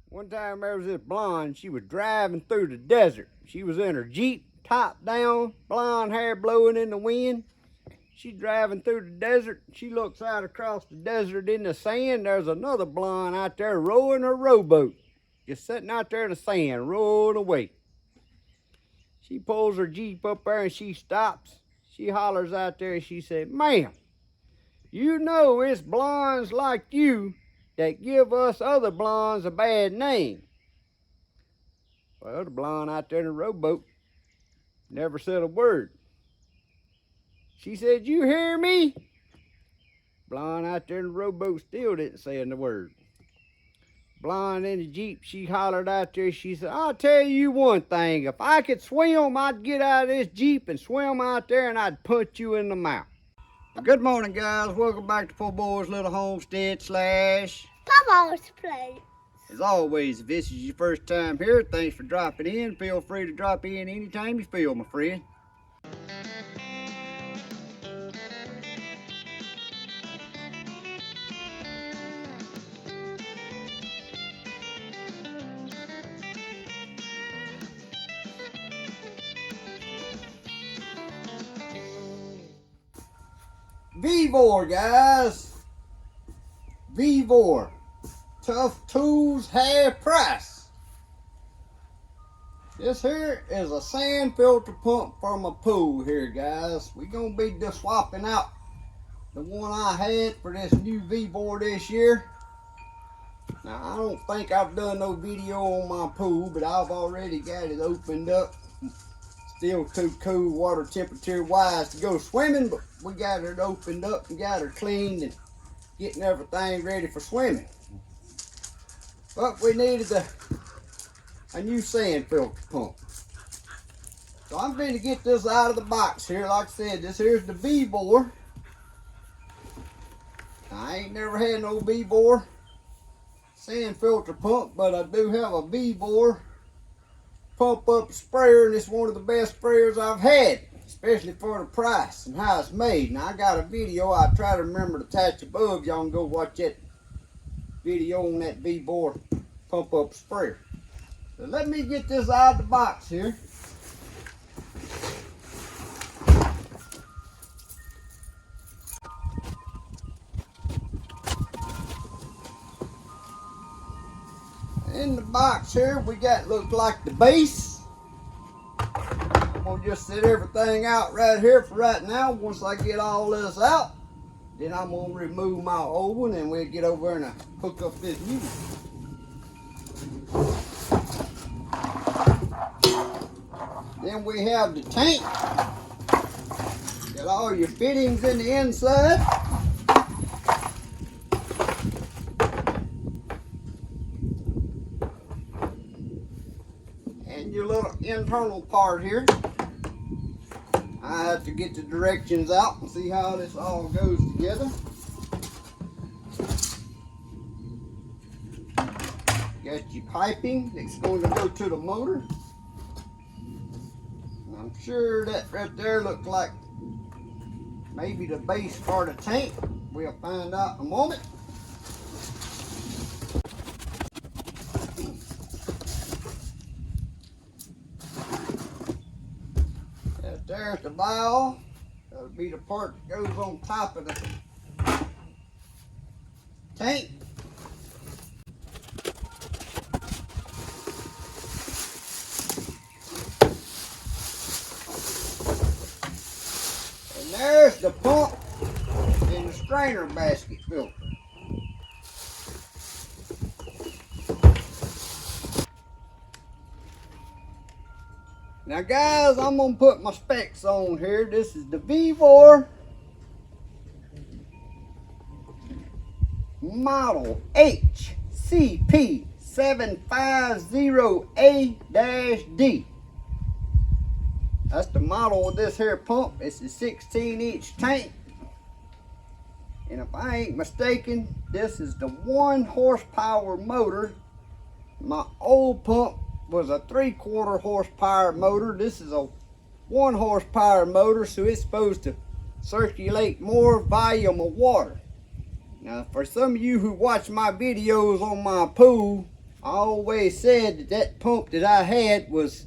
One time there was this blonde, she was driving through the desert. She was in her Jeep, top down, blonde hair blowing in the wind. She's driving through the desert. She looks out across the desert in the sand. There's another blonde out there rowing her rowboat. Just sitting out there in the sand, rolling away. She pulls her Jeep up there and she stops. She hollers out there and she said, "Ma'am, you know it's blondes like you that give us other blondes a bad name." Well, the blonde out there in the rowboat never said a word. She said, "You hear me?" Blonde out there in the rowboat still didn't say a word. Blonde in the Jeep, she hollered out there. She said, "I'll tell you one thing. If I could swim, I'd get out of this Jeep and swim out there and I'd punch you in the mouth." Good morning, guys. Welcome back to Poorboys Little Homestead / Papaw's place. As always, if this is your first time here, thanks for dropping in. Feel free to drop in anytime you feel, my friend. VEVOR, guys. VEVOR. Tough tools, half price. This here is a sand filter pump from a pool here, guys. We're going to be just swapping out the one I had for this new VEVOR this year. Now, I don't think I've done no video on my pool, but I've already got it opened up. Still too cool water temperature wise to go swimming, but we got it opened up and got her cleaned and getting everything ready for swimming. But we needed a new sand filter pump. So I'm going to get this out of the box here. Like I said, this here's the VEVOR. I ain't never had no VEVOR sand filter pump, but I do have a VEVOR pump up sprayer, and it's one of the best sprayers I've had, especially for the price and how it's made. Now I got a video I try to remember to attach above. Y'all can go watch that video on that VEVOR pump up sprayer. So let me get this out of the box here. In the box here, we got look like the base. I'm gonna just set everything out right here for right now. Once I get all this out, then I'm gonna remove my old one and we'll get over and hook up this new one. Then we have the tank. Got all your fittings in the inside. Your little internal part here. I have to get the directions out and see how this all goes together. Got your piping that's going to go to the motor. And I'm sure that right there looks like maybe the base for the tank. We'll find out in a moment. There's the valve. That'll be the part that goes on top of the tank. And there's the pump and the strainer basket filter. Now guys, I'm going to put my specs on here. This is the VEVOR model HCP750A-D. That's the model of this here pump. It's a 16-inch tank. And if I ain't mistaken, this is the 1 horsepower motor. My old pump was a 3/4 horsepower motor. This is a 1 horsepower motor, so it's supposed to circulate more volume of water. Now, for some of you who watch my videos on my pool, I always said that that pump that I had was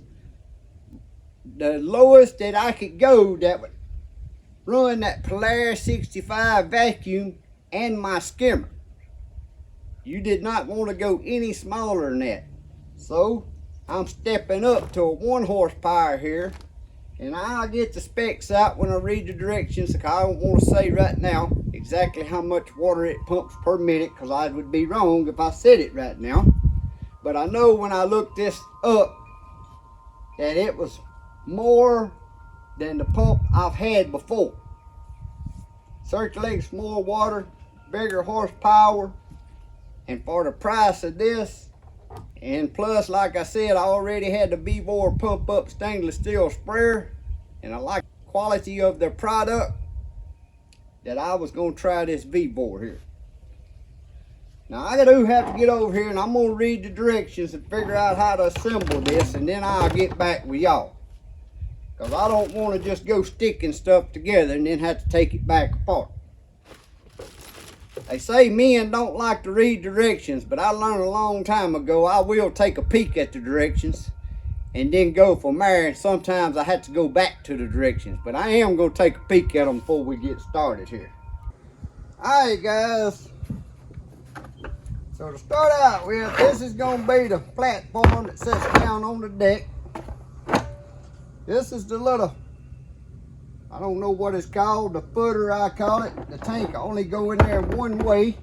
the lowest that I could go that would run that Polaris 65 vacuum and my skimmer. You did not want to go any smaller than that. So I'm stepping up to a 1 horsepower here, and I'll get the specs out when I read the directions, because I don't want to say right now exactly how much water it pumps per minute, because I would be wrong if I said it right now. But I know when I looked this up that it was more than the pump I've had before. Circulates more water, bigger horsepower, and for the price of this, and plus, like I said, I already had the VEVOR pump up stainless steel sprayer, and I like the quality of their product, that I was going to try this VEVOR here. Now I do have to get over here, and I'm going to read the directions and figure out how to assemble this, and then I'll get back with y'all. Because I don't want to just go sticking stuff together and then have to take it back apart. They say men don't like to read directions, but I learned a long time ago I will take a peek at the directions and then go from there, and sometimes I have to go back to the directions. But I am going to take a peek at them before we get started here. Alright guys, so to start out with, this is going to be the platform that sits down on the deck. This is the little, I don't know what it's called, the footer I call it. The tank only go in there one way.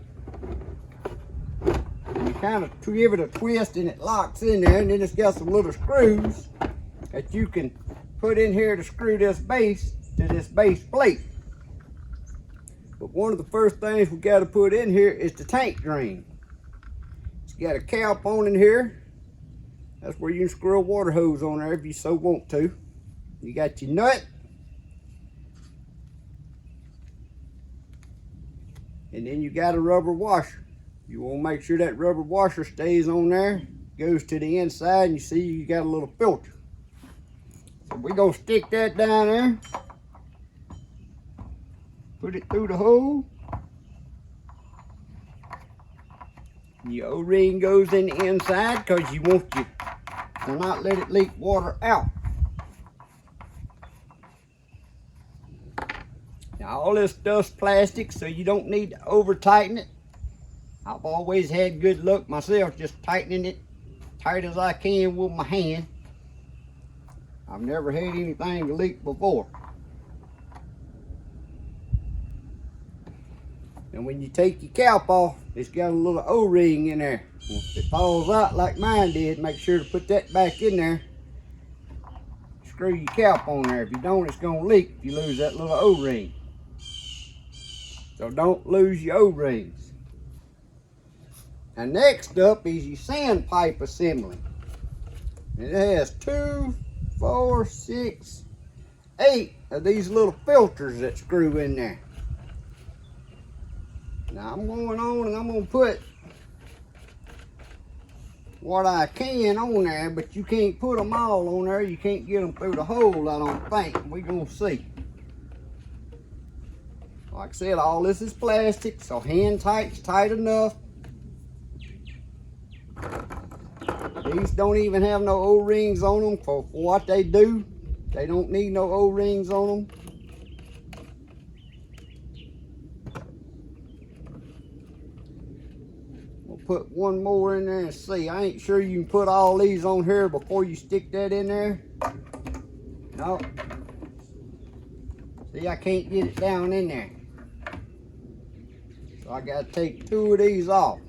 And you kind of give it a twist and it locks in there, and then it's got some little screws that you can put in here to screw this base to this base plate. But one of the first things we got to put in here is the tank drain. It's got a cap on in here. That's where you can screw a water hose on there if you so want to. You got your nut. And then you got a rubber washer. You want to make sure that rubber washer stays on there, goes to the inside, and you see you got a little filter. So we're going to stick that down there. Put it through the hole. Your O-ring goes in the inside because you want to not let it leak water out. Now all this stuff's plastic, so you don't need to over tighten it. I've always had good luck myself just tightening it tight as I can with my hand. I've never had anything leak before. And when you take your cap off, it's got a little O-ring in there. If it falls out like mine did, make sure to put that back in there. Screw your cap on there. If you don't, it's going to leak if you lose that little O-ring. So don't lose your O-rings. And next up is your sandpipe assembly. And it has 2, 4, 6, 8 of these little filters that screw in there. Now I'm going on and I'm going to put what I can on there, but you can't put them all on there. You can't get them through the hole, I don't think. We're going to see. Like I said, all this is plastic, so hand tight's tight enough. These don't even have no O-rings on them for what they do. They don't need no O-rings on them. We'll put one more in there and see. I ain't sure you can put all these on here before you stick that in there. No. See, I can't get it down in there. So I gotta take 2 of these off.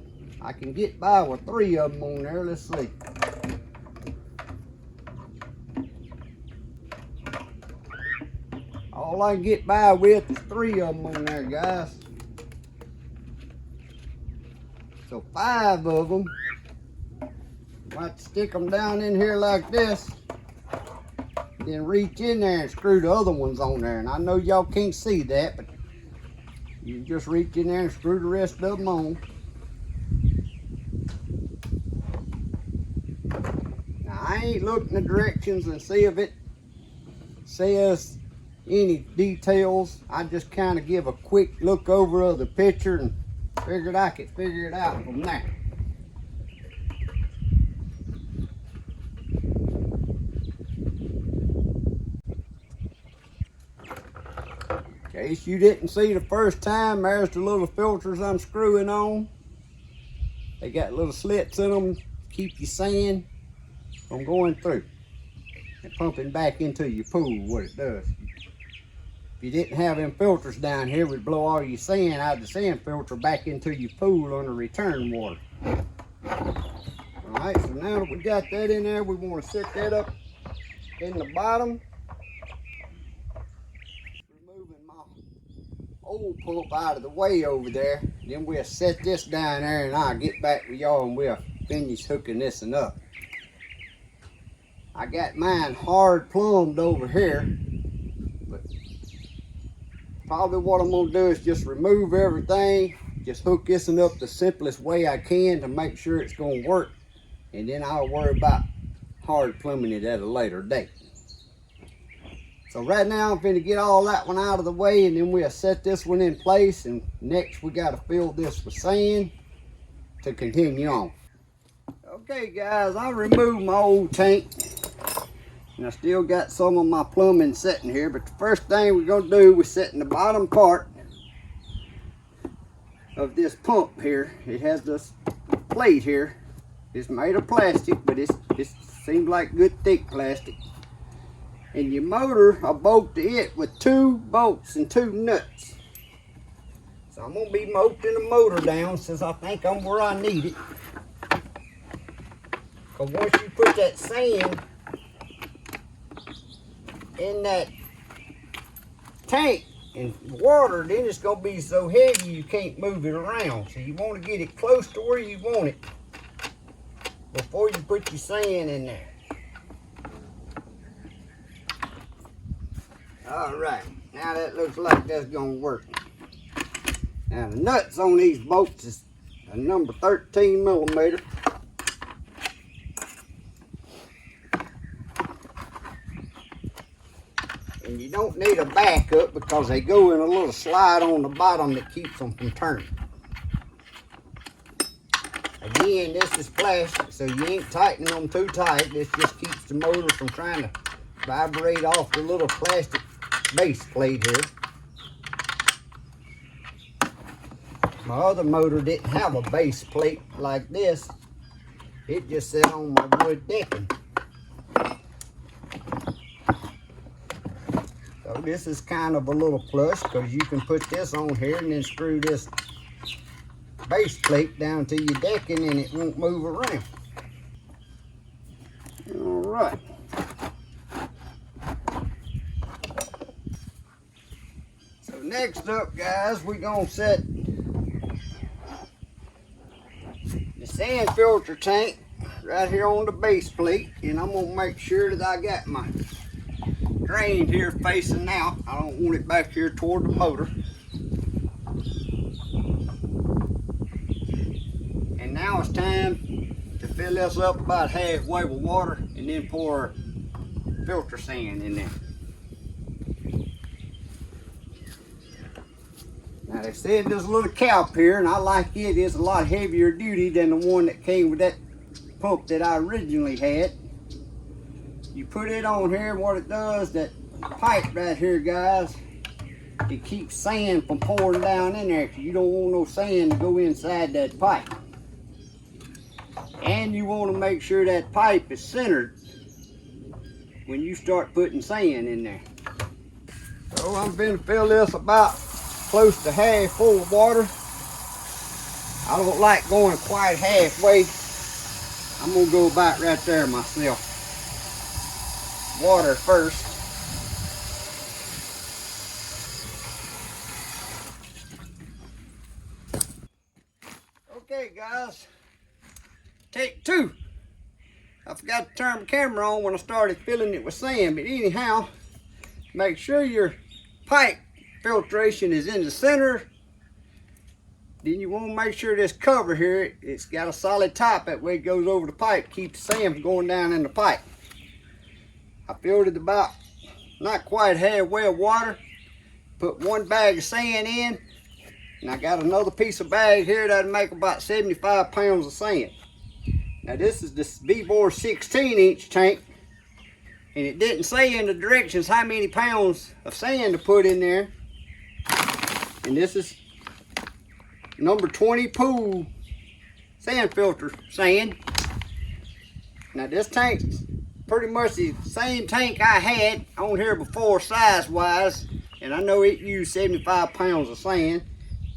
I can get by with 3 of them on there. Let's see. All I can get by with is 3 of them on there, guys. So 5 of them. I have to stick them down in here like this. Then reach in there and screw the other ones on there. And I know y'all can't see that, but you just reach in there and screw the rest of them on. Now I ain't looking at directions and see if it says any details. I just kind of give a quick look over of the picture and figured I could figure it out from there. In case you didn't see the first time, there's the little filters I'm screwing on. They got little slits in them to keep your sand from going through and pumping back into your pool. What it does, if you didn't have them filters down here, we'd blow all your sand out of the sand filter back into your pool on the return water. Alright, so now that we got that in there, we want to set that up in the bottom. Removing my old pump out of the way over there. Then we'll set this down there and I'll get back with y'all and we'll finish hooking this one up. I got mine hard plumbed over here, but probably what I'm gonna do is just remove everything, just hook this one up the simplest way I can to make sure it's gonna work, and then I'll worry about hard plumbing it at a later date. So right now I'm going to get all that one out of the way, and then we'll set this one in place, and next we got to fill this with sand to continue on. Okay guys, I removed my old tank and I still got some of my plumbing sitting here, but the first thing we're going to do is set in the bottom part of this pump here. It has this plate here. It's made of plastic, but it seems like good thick plastic. And your motor, I bolted it with 2 bolts and 2 nuts. So I'm going to be bolting the motor down since I think I'm where I need it. Because once you put that sand in that tank and water, then it's going to be so heavy you can't move it around. So you want to get it close to where you want it before you put your sand in there. All right, now that looks like that's gonna work. Now the nuts on these bolts is a number 13 millimeter. And you don't need a backup because they go in a little slide on the bottom that keeps them from turning. Again, this is plastic, so you ain't tightening them too tight. This just keeps the motor from trying to vibrate off the little plastic base plate here. My other motor didn't have a base plate like this. It just sat on my wood decking. So this is kind of a little plus because you can put this on here and then screw this base plate down to your decking and it won't move around. All right. So next up, guys, we're gonna set the sand filter tank right here on the base plate, and I'm gonna make sure that I got my drain here facing out. I don't want it back here toward the motor. And now it's time to fill this up about halfway with water and then pour filter sand in there. Now they said there's a little cap here, and I like it. It's a lot heavier duty than the one that came with that pump that I originally had. You put it on here, and what it does, that pipe right here, guys, it keeps sand from pouring down in there. You don't want no sand to go inside that pipe. And you want to make sure that pipe is centered when you start putting sand in there. So I'm going to fill this about close to half full of water. I don't like going quite halfway. I'm going to go about right there myself. Water first. Okay guys, take 2. I forgot to turn the camera on when I started filling it with sand, but anyhow, make sure your pipe filtration is in the center. Then you want to make sure this cover here, it's got a solid top. That way it goes over the pipe, keeps the sand from going down in the pipe. I filled it about not quite halfway of water, put 1 bag of sand in, and I got another piece of bag here that'll make about 75 pounds of sand. Now this is this VEVOR 16-inch tank, and it didn't say in the directions how many pounds of sand to put in there. And this is number 20 pool sand filter sand. Now this tank's pretty much the same tank I had on here before size wise, and I know it used 75 pounds of sand.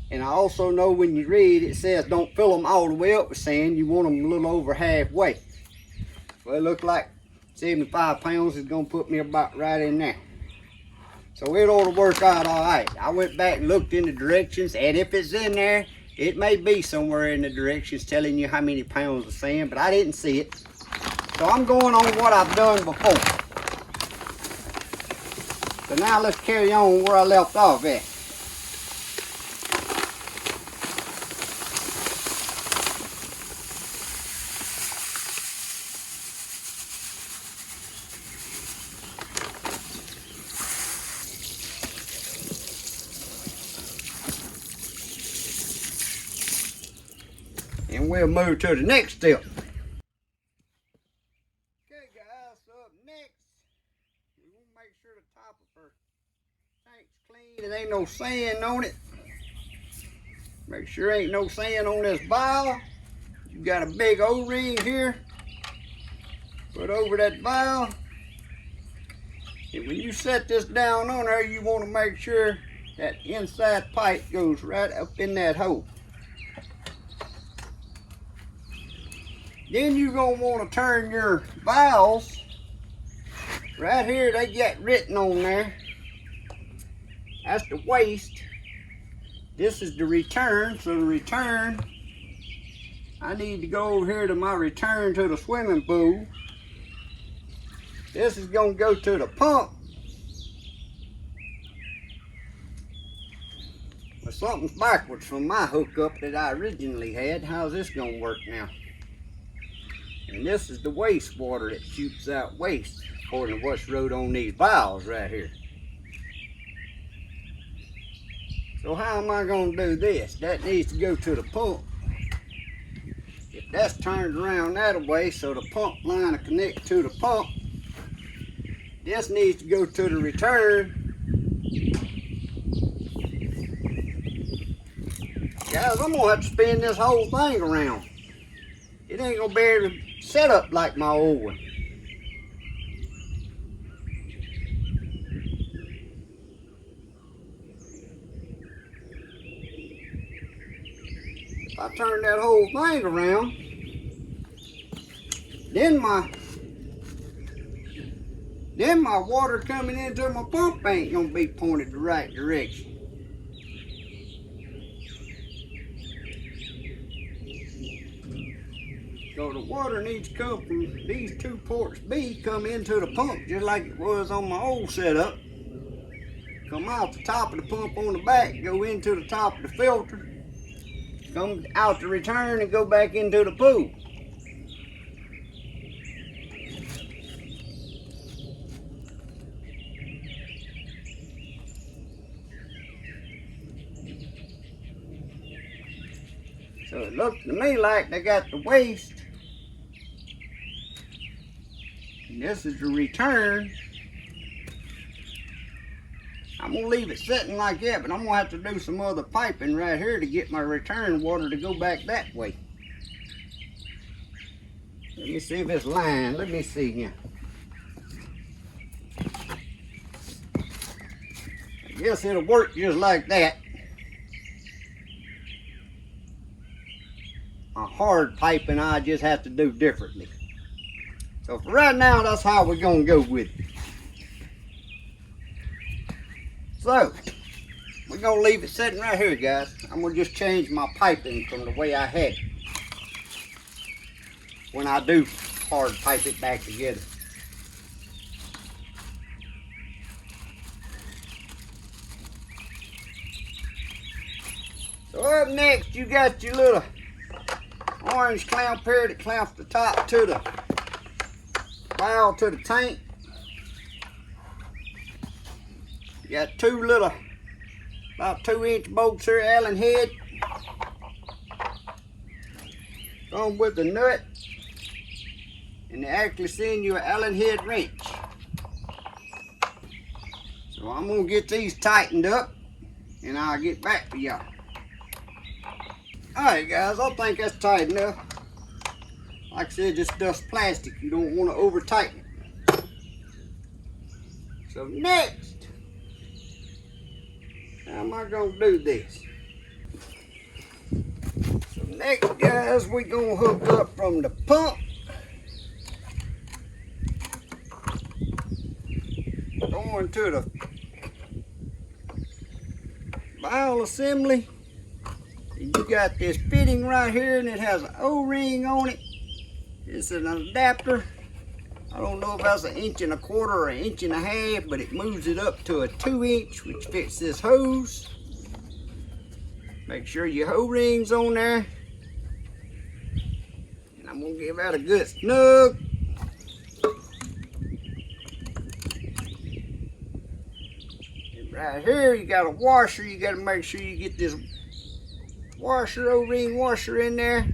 And I also know when you read it says don't fill them all the way up with sand, you want them a little over halfway. Well, it looked like 75 pounds is gonna put me about right in there. So it ought to work out all right. I went back and looked in the directions, and if it's in there, it may be somewhere in the directions telling you how many pounds of sand, but I didn't see it. So I'm going on what I've done before. So now let's carry on where I left off at. And we'll move to the next step. Okay guys, so up next, we want to make sure the top of our tank's clean. There ain't no sand on it. Make sure ain't no sand on this valve. You got a big O-ring here. Put over that valve. And when you set this down on there, you want to make sure that inside pipe goes right up in that hole. Then you're going to want to turn your valves. Right here, they get written on there. That's the waste. This is the return. So the return, I need to go over here to my return to the swimming pool. This is going to go to the pump. But something's backwards from my hookup that I originally had. How's this going to work now? And this is the wastewater that shoots out waste, according to what's wrote on these valves right here. So how am I going to do this? That needs to go to the pump. If that's turned around that way, so the pump line will connect to the pump, this needs to go to the return. Guys, I'm going to have to spin this whole thing around. It ain't going to be able to set up like my old one. If I turn that whole thing around, then my water coming into my pump ain't gonna be pointed the right direction. So the water needs to come from these two ports B, come into the pump just like it was on my old setup. Come out the top of the pump on the back, go into the top of the filter, come out the return and go back into the pool. So it looks to me like they got the waste. And this is the return. I'm gonna leave it sitting like that, but I'm gonna have to do some other piping right here to get my return water to go back that way. Let me see if it's lined. Let me see here. I guess it'll work just like that. A hard piping I just have to do differently. So for right now, that's how we're gonna go with it. So we're gonna leave it sitting right here, guys. I'm gonna just change my piping from the way I had it when I do hard pipe it back together. So up next, you got your little orange clamp here that clamps the top to the valve to the tank. You got two little, about 2-inch bolts here, Allen head. Come with the nut, and they actually send you an Allen head wrench. So I'm gonna get these tightened up. and I'll get back to y'all. Alright guys, I think that's tight enough. Like I said, this stuff's plastic. You don't want to over tighten it. So next, how am I going to do this? So next guys, we're going to hook up from the pump. Going to the valve assembly. You got this fitting right here and it has an O-ring on it. It's an adapter. I don't know if that's 1.25 inches or 1.5 inches, but it moves it up to a 2-inch, which fits this hose. Make sure your O-ring's on there. And I'm gonna give that a good snug. And right here, you got a washer. You gotta make sure you get this washer, O-ring washer in there.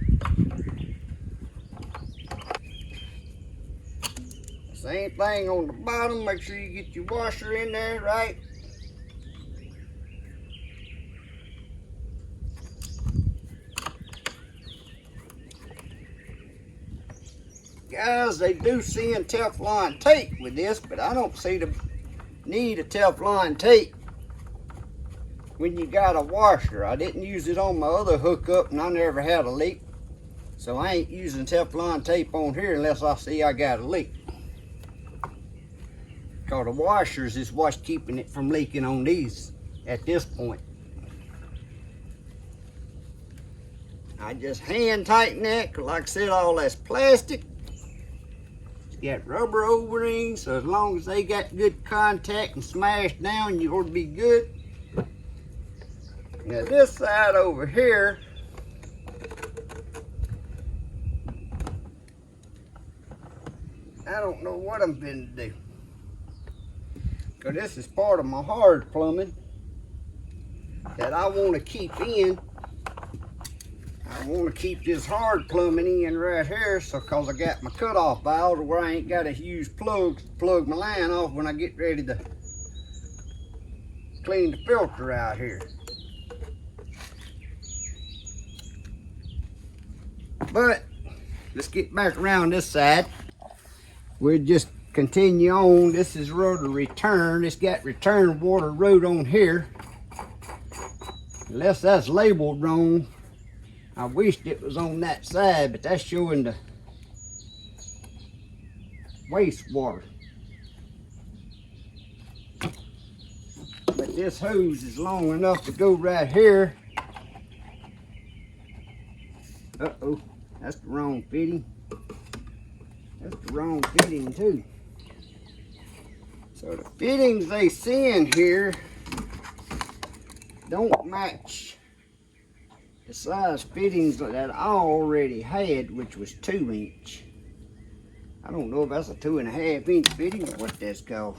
Same thing on the bottom. Make sure you get your washer in there, right? Guys, they do send Teflon tape with this, but I don't see the need of Teflon tape when you got a washer. I didn't use it on my other hookup and I never had a leak. So I ain't using Teflon tape on here unless I see I got a leak. Because the washers is what's keeping it from leaking on these at this point. I just hand tighten that, because like I said, all that's plastic. It's got rubber O-rings, so as long as they got good contact and smashed down, you ought to be good. Now this side over here, I don't know what I'm going to do. Because this is part of my hard plumbing that I want to keep in. I want to keep this hard plumbing in right here, so because I got my cutoff valve where I ain't got to use plugs to plug my line off when I get ready to clean the filter out here. But let's get back around this side. We'll just continue on. This is road to return. It's got return water road on here. Unless that's labeled wrong. I wished it was on that side, but that's showing the wastewater. But this hose is long enough to go right here. Uh-oh, that's the wrong fitting. That's the wrong fitting too. So the fittings they send here don't match the size fittings that I already had, which was 2-inch. I don't know if that's a 2.5-inch fitting or what that's called.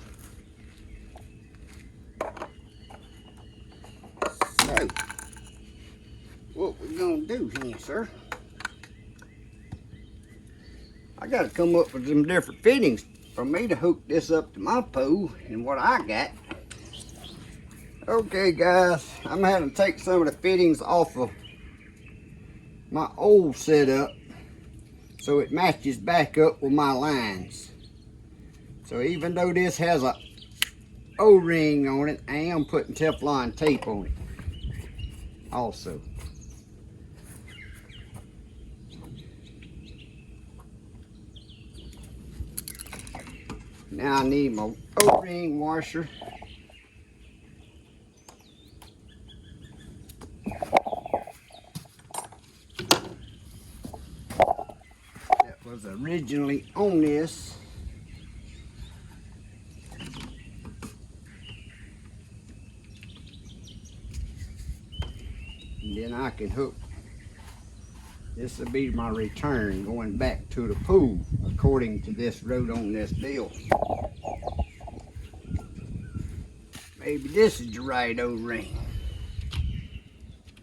So, what we're gonna do here, sir, I gotta come up with some different fittings for me to hook this up to my pole and what I got. Okay guys, I'm having to take some of the fittings off of my old setup so it matches back up with my lines. So even though this has a O-ring on it, I am putting Teflon tape on it also. Now I need my O-ring washer. That was originally on this. And then I can hook. This will be my return going back to the pool according to this road on this bill. Maybe this is the right O-ring.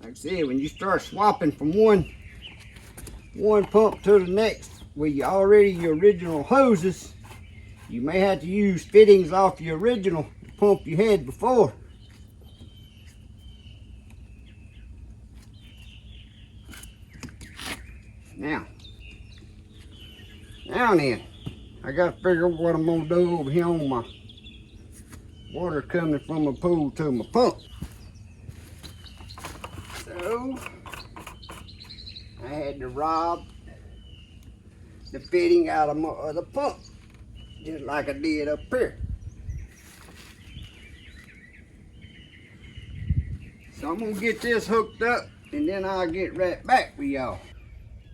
Like I said, when you start swapping from one pump to the next with your original hoses, you may have to use fittings off your original pump you had before. Now then, I got to figure out what I'm going to do over here on my water coming from my pool to my pump. So, I had to rob the fitting out of my other pump, just like I did up here. So I'm gonna get this hooked up and then I'll get right back with y'all.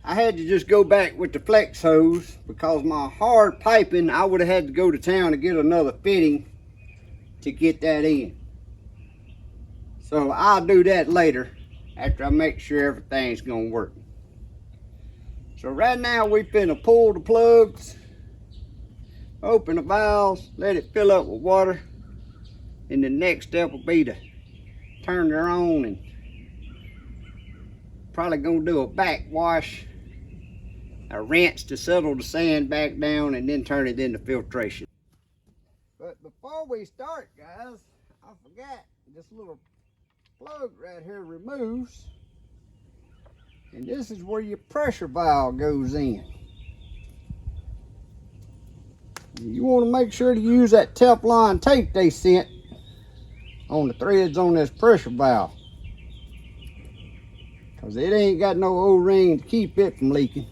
I had to just go back with the flex hose because my hard piping, I would have had to go to town to get another fitting to get that in. So I'll do that later after I make sure everything's gonna work. So right now we finna pull the plugs, open the valves, let it fill up with water, and the next step will be to turn her on and probably gonna do a backwash, a rinse to settle the sand back down, and then turn it into filtration. But before we start, guys, I forgot this little plug right here removes, and this is where your pressure valve goes in. You want to make sure to use that Teflon tape they sent on the threads on this pressure valve, because it ain't got no O-ring to keep it from leaking.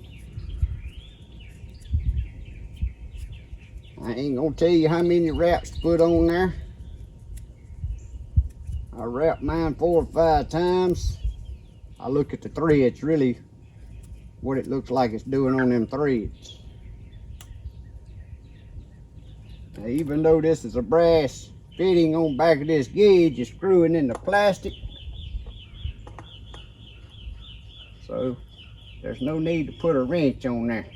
I ain't gonna tell you how many wraps to put on there. I wrap mine 4 or 5 times. I look at the threads, really what it looks like it's doing on them threads. Now, even though this is a brass fitting on back of this gauge, is screwing in the plastic, so there's no need to put a wrench on there.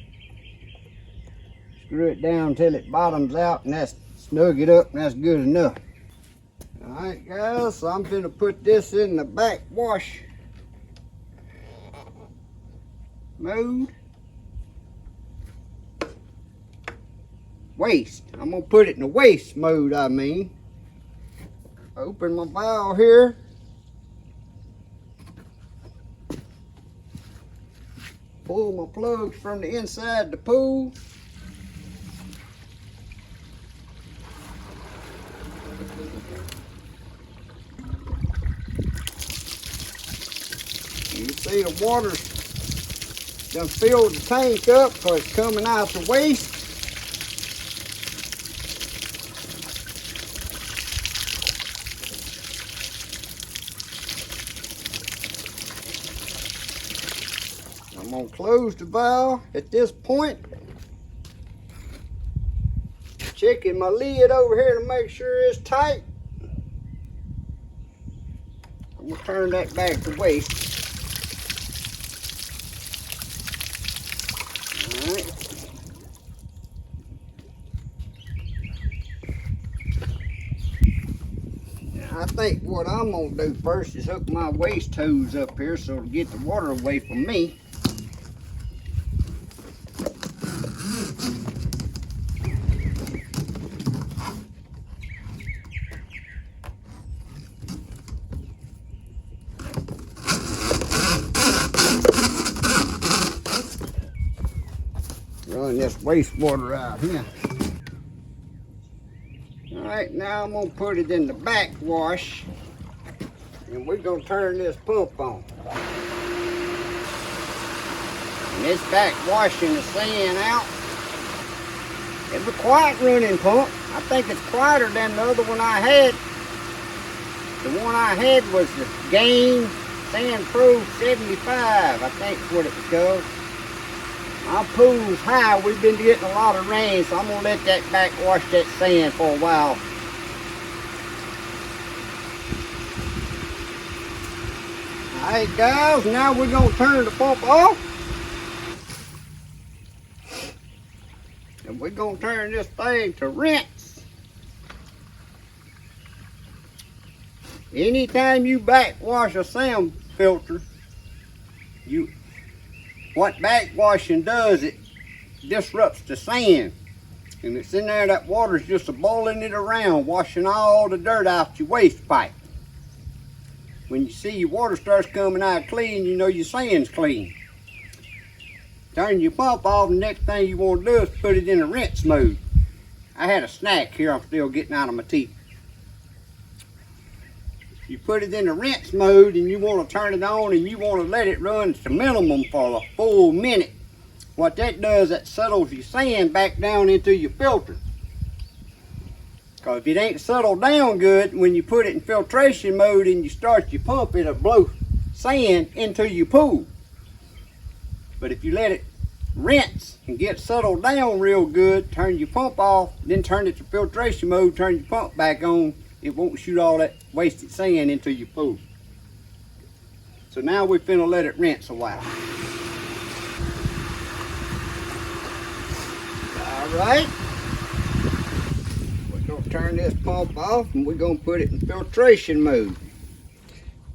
Screw it down until it bottoms out, and that's snug it up, and that's good enough. All right, guys, so I'm gonna put this in the backwash mode. Waste. I'm gonna put it in the waste mode, I mean. Open my valve here. Pull my plugs from the inside the pool. You can see the water's done filled the tank up because it's coming out the waste. I'm going to close the valve at this point. Checking my lid over here to make sure it's tight. I'm going to turn that back to waste. Alright. Now I think what I'm going to do first is hook my waste hose up here so to get the water away from me. Run this wastewater out here. Alright, now I'm going to put it in the backwash, and we're going to turn this pump on. And this backwashing the sand out. It's a quiet running pump. I think it's quieter than the other one I had. The one I had was the Gain Sand Pro 75, I think is what it was called. Our pool's high, we've been getting a lot of rain, so I'm gonna let that backwash that sand for a while. Alright guys, now we're gonna turn the pump off. And we're gonna turn this thing to rinse. Anytime you backwash a sand filter, what backwashing does, it disrupts the sand. And it's in there, that water's just a boiling it around, washing all the dirt out your waste pipe. When you see your water starts coming out clean, you know your sand's clean. Turn your pump off, and the next thing you want to do is put it in a rinse mode. I had a snack here I'm still getting out of my teeth. You put it in the rinse mode and you want to turn it on and you want to let it run to minimum for a full minute. What that does, that settles your sand back down into your filter. Because if it ain't settled down good, when you put it in filtration mode and you start your pump, it'll blow sand into your pool. But if you let it rinse and get settled down real good, turn your pump off, then turn it to filtration mode, turn your pump back on, it won't shoot all that wasted sand into your pool. So now we're finna let it rinse a while. All right. We're gonna turn this pump off and we're gonna put it in filtration mode.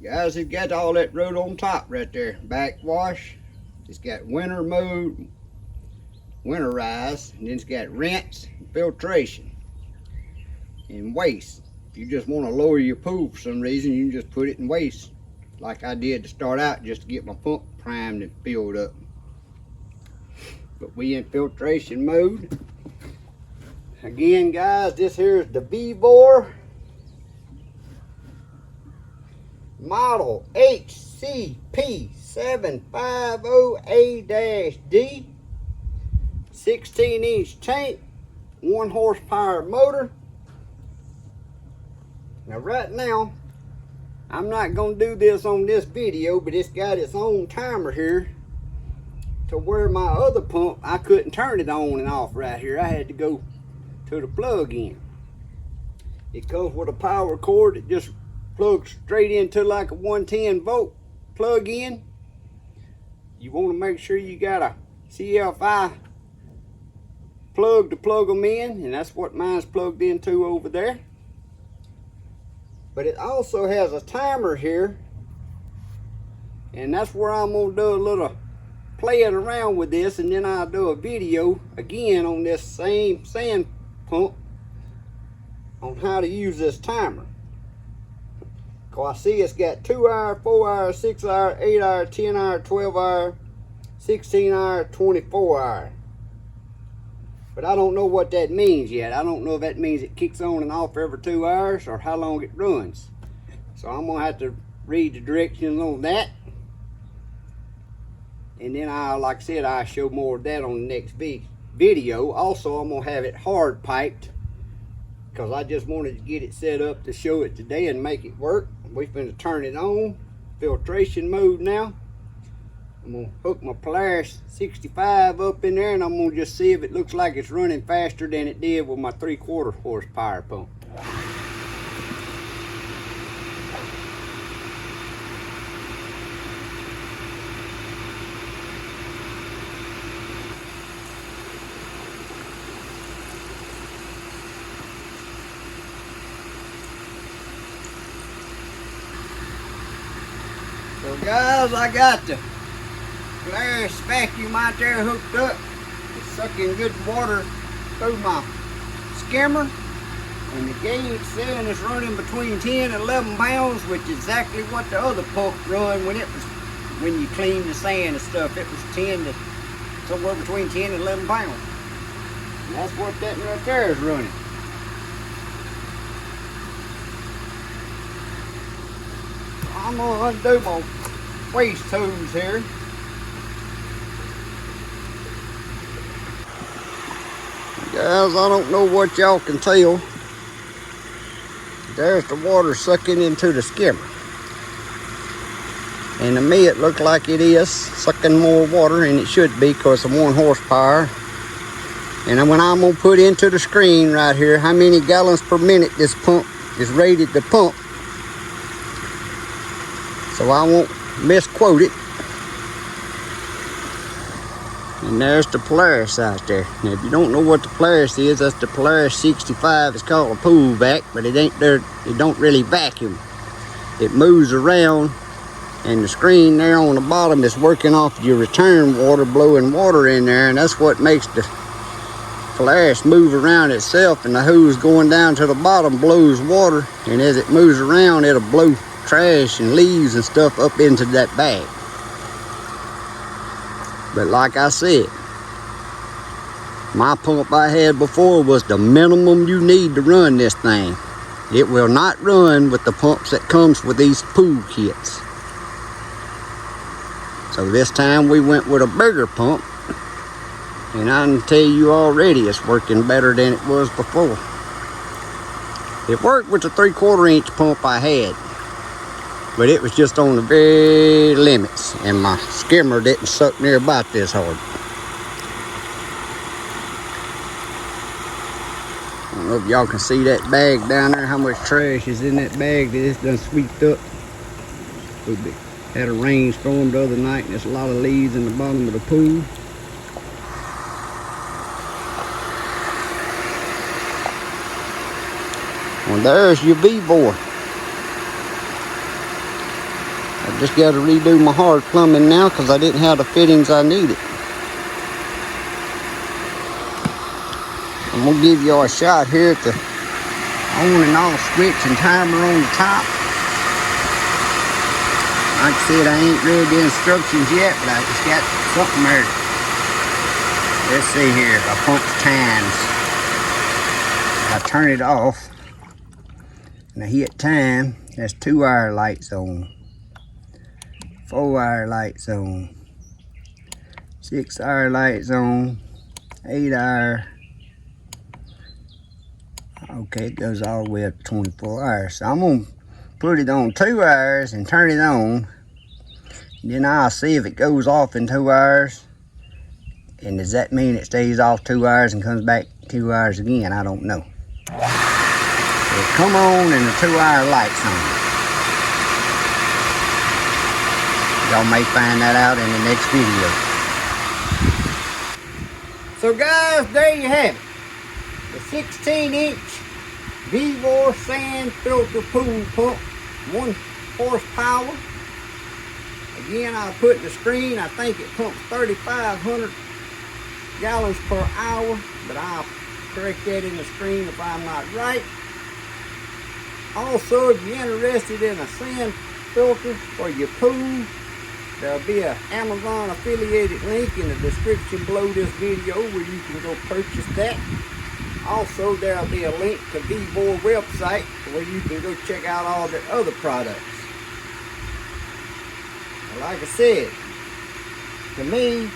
Guys, it's got all that road on top right there. Backwash. It's got winter mode, winterize, and then it's got rinse, filtration, and waste. If you just want to lower your pool for some reason, you can just put it in waste, like I did to start out, just to get my pump primed and filled up. But we in filtration mode. Again, guys, this here is the VEVOR model HCP 750A-D, 16-inch tank, 1 horsepower motor. Now right now, I'm not going to do this on this video, but it's got its own timer here to where my other pump, I couldn't turn it on and off right here. I had to go to the plug in. It comes with a power cord that just plugs straight into like a 110 volt plug in. You want to make sure you got a CFI plug to plug them in, and that's what mine's plugged into over there. But it also has a timer here, and that's where I'm going to do a little playing around with this, and then I'll do a video again on this same sand pump on how to use this timer. Cause I see it's got 2 hour, 4 hour, 6 hour, 8 hour, 10 hour, 12 hour, 16 hour, 24 hour. But I don't know what that means yet. I don't know if that means it kicks on and off every 2 hours or how long it runs. So I'm gonna have to read the directions on that. And then like I said, I'll show more of that on the next video. Also, I'm gonna have it hard piped, because I just wanted to get it set up to show it today and make it work. We're going to turn it on, filtration mode now. I'm going to hook my Polaris 65 up in there, and I'm going to just see if it looks like it's running faster than it did with my 3/4 horsepower pump. So guys, I got the Polaris vacuum out there hooked up. It's sucking good water through my skimmer. And the gauge saying it's running between 10 and 11 pounds, which is exactly what the other pump run when you clean the sand and stuff. It was 10 to somewhere between 10 and 11 pounds. And that's what that right there is running. I'm gonna undo my waste hose here. Guys, I don't know what y'all can tell. There's the water sucking into the skimmer. And to me it looked like it is sucking more water, and it should be because of 1 horsepower. And when I'm gonna put into the screen right here how many gallons per minute this pump is rated to pump, so I won't misquote it. And there's the Polaris out there. Now, if you don't know what the Polaris is, that's the Polaris 65. It's called a pool vac, but it ain't there. It don't really vacuum. It moves around, and the screen there on the bottom is working off your return water, blowing water in there, and that's what makes the Polaris move around itself. And the hose going down to the bottom blows water, and as it moves around, it'll blow trash and leaves and stuff up into that bag. But like I said, my pump I had before was the minimum you need to run this thing. It will not run with the pumps that comes with these pool kits. So this time we went with a bigger pump, and I can tell you already it's working better than it was before. It worked with the 3/4 inch pump I had, but it was just on the very limits, and my skimmer didn't suck near about this hard. I don't know if y'all can see that bag down there, how much trash is in that bag that it's done sweeped up. We had a rainstorm the other night, and there's a lot of leaves in the bottom of the pool. Well, there's your VEVOR. I just got to redo my hard plumbing now because I didn't have the fittings I needed. I'm going to give y'all a shot here at the on and off switch and timer on the top. Like I said, I ain't read the instructions yet, but I just got something there. Let's see here, if I punch times. I turn it off, and I hit time, that's 2-hour lights on, 4-hour lights on, 6-hour lights on, 8-hour. Okay, it goes all the way up to 24 hours. So I'm gonna put it on 2 hours and turn it on. Then I'll see if it goes off in 2 hours. And does that mean it stays off 2 hours and comes back 2 hours again? I don't know. So come on and the 2-hour light's on. Y'all may find that out in the next video. So guys, there you have it. The 16-inch VEVOR sand filter pool pump, 1 horsepower. Again, I'll put in the screen, I think it pumps 3,500 gallons per hour, but I'll correct that in the screen if I'm not right. Also, if you're interested in a sand filter for your pool, there'll be an Amazon affiliated link in the description below this video where you can go purchase that. Also, there'll be a link to VEVOR website where you can go check out all the other products. Like I said, to me,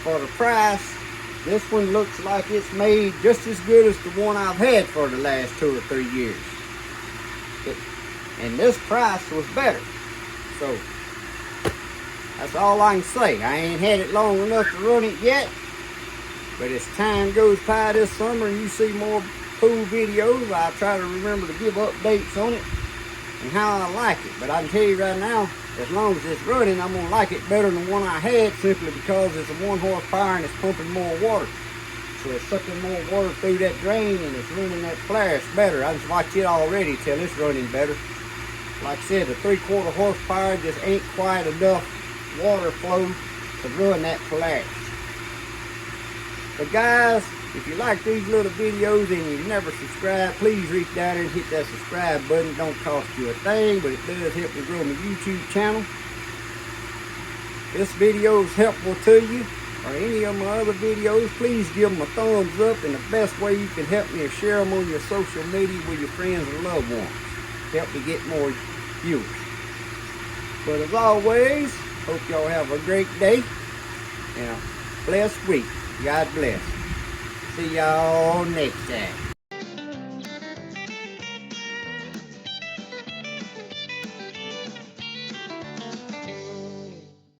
for the price, this one looks like it's made just as good as the one I've had for the last 2 or 3 years. And this price was better. So, that's all I can say. I ain't had it long enough to run it yet. But as time goes by this summer and you see more pool videos, I'll try to remember to give updates on it and how I like it. But I can tell you right now, as long as it's running, I'm gonna like it better than the one I had, simply because it's a 1 horsepower and it's pumping more water. So it's sucking more water through that drain and it's running that flash better. I just watch it already till it's running better. Like I said, the 3/4 horsepower just ain't quite enough water flow to run that flash. But guys, if you like these little videos and you've never subscribed, please reach down there and hit that subscribe button. It don't cost you a thing, but it does help me grow my YouTube channel. If this video is helpful to you, or any of my other videos, please give them a thumbs up. And the best way you can help me is share them on your social media with your friends and loved ones. Help me get more viewers. But as always, hope y'all have a great day and a blessed week. God bless. See y'all next time.